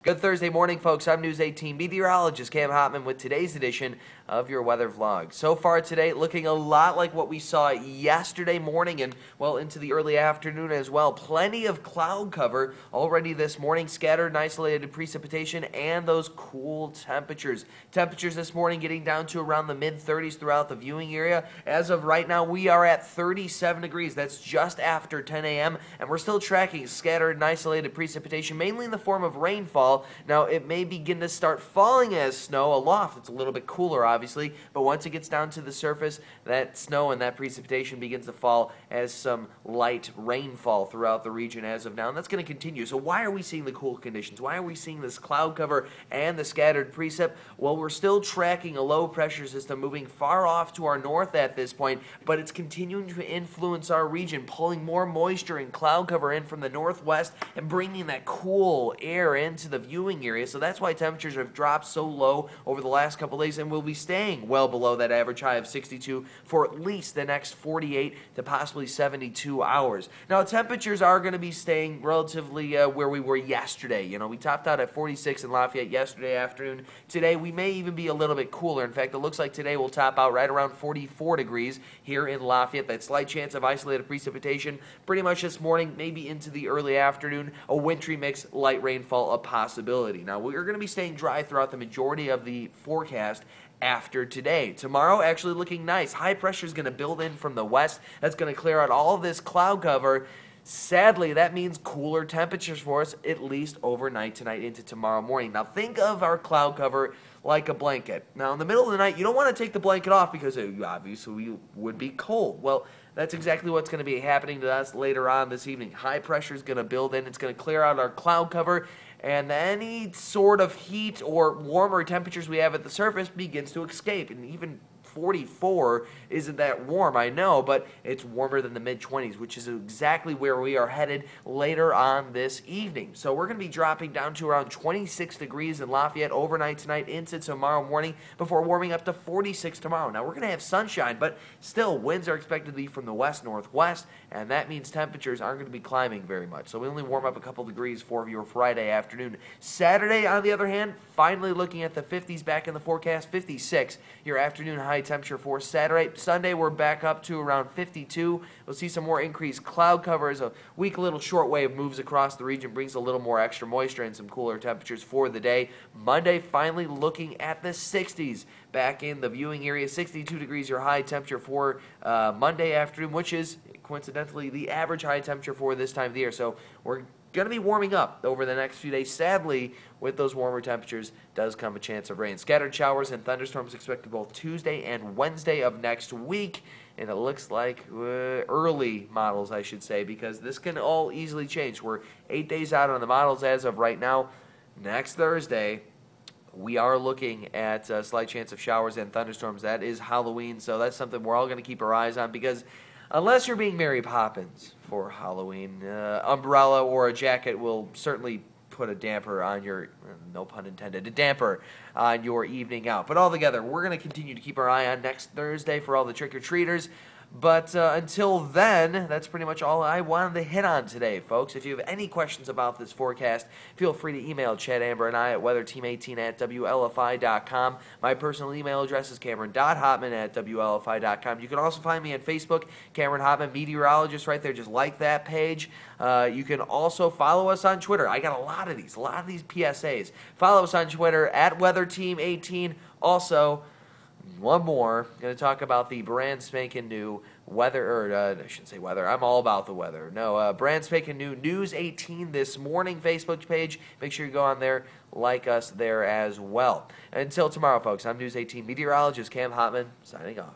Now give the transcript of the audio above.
Good Thursday morning, folks. I'm News 18 meteorologist Cam Hotman with today's edition of your weather vlog. So far today, looking a lot like what we saw yesterday morning and, well, into the early afternoon as well. Plenty of cloud cover already this morning, scattered and isolated precipitation, and those cool temperatures. Temperatures this morning getting down to around the mid-30s throughout the viewing area. As of right now, we are at 37 degrees. That's just after 10 a.m., and we're still tracking scattered and isolated precipitation, mainly in the form of rainfall. Now, it may begin to start falling as snow aloft. It's a little bit cooler, obviously, but once it gets down to the surface, that snow and that precipitation begins to fall as some light rainfall throughout the region as of now, and that's going to continue. So why are we seeing the cool conditions? Why are we seeing this cloud cover and the scattered precip? Well, we're still tracking a low pressure system moving far off to our north at this point, but it's continuing to influence our region, pulling more moisture and cloud cover in from the northwest and bringing that cool air into the viewing area. So that's why temperatures have dropped so low over the last couple days and will be staying well below that average high of 62 for at least the next 48 to possibly 72 hours. Now, temperatures are going to be staying relatively where we were yesterday. You know, we topped out at 46 in Lafayette yesterday afternoon. Today, we may even be a little bit cooler. In fact, it looks like today will top out right around 44 degrees here in Lafayette. That slight chance of isolated precipitation pretty much this morning, maybe into the early afternoon. A wintry mix, light rainfall, a possibility. Now, we're going to be staying dry throughout the majority of the forecast after today. Tomorrow, actually looking nice. High pressure is going to build in from the west. That's going to clear out all of this cloud cover. Sadly, that means cooler temperatures for us, at least overnight tonight into tomorrow morning. Now, think of our cloud cover like a blanket. Now, in the middle of the night, you don't want to take the blanket off because obviously would be cold. Well, that's exactly what's going to be happening to us later on this evening. High pressure is going to build in. It's going to clear out our cloud cover, and any sort of heat or warmer temperatures we have at the surface begins to escape. And even 44 isn't that warm, I know, but it's warmer than the mid-20s, which is exactly where we are headed later on this evening. So we're going to be dropping down to around 26 degrees in Lafayette overnight tonight into tomorrow morning before warming up to 46 tomorrow. Now, we're going to have sunshine, but still, winds are expected to be from the west-northwest, and that means temperatures aren't going to be climbing very much. So we only warm up a couple degrees for your Friday afternoon. Saturday, on the other hand, finally looking at the 50s back in the forecast, 56, your afternoon high temperature for Saturday. Sunday, we're back up to around 52. We'll see some more increased cloud cover as a weak little shortwave moves across the region, brings a little more extra moisture and some cooler temperatures for the day. Monday, finally looking at the 60s back in the viewing area. 62 degrees your high temperature for Monday afternoon, which is coincidentally the average high temperature for this time of the year. So we're going to be warming up over the next few days. Sadly, with those warmer temperatures does come a chance of rain. Scattered showers and thunderstorms expected both Tuesday and Wednesday of next week. And it looks like early models, I should say, because this can all easily change. We're 8 days out on the models as of right now. Next Thursday, we are looking at a slight chance of showers and thunderstorms. That is Halloween, so that's something we're all going to keep our eyes on because unless you're being Mary Poppins for Halloween, umbrella or a jacket will certainly put a damper on your, no pun intended, a damper on your evening out. But altogether, we're going to continue to keep our eye on next Thursday for all the trick-or-treaters. But until then, that's pretty much all I wanted to hit on today, folks. If you have any questions about this forecast, feel free to email Chad, Amber, and I at weatherteam18@WLFI.com. My personal email address is Cameron.Hotman@WLFI.com. You can also find me on Facebook, Cameron Hotman, meteorologist, right there. Just like that page. You can also follow us on Twitter. I got a lot of these PSAs. Follow us on Twitter at weatherteam18. Also, one more, going to talk about the brand spanking new weather, or I shouldn't say weather, I'm all about the weather. No, brand spanking new News 18 This Morning Facebook page. Make sure you go on there, like us there as well. Until tomorrow, folks, I'm News 18 meteorologist Cam Hotman, signing off.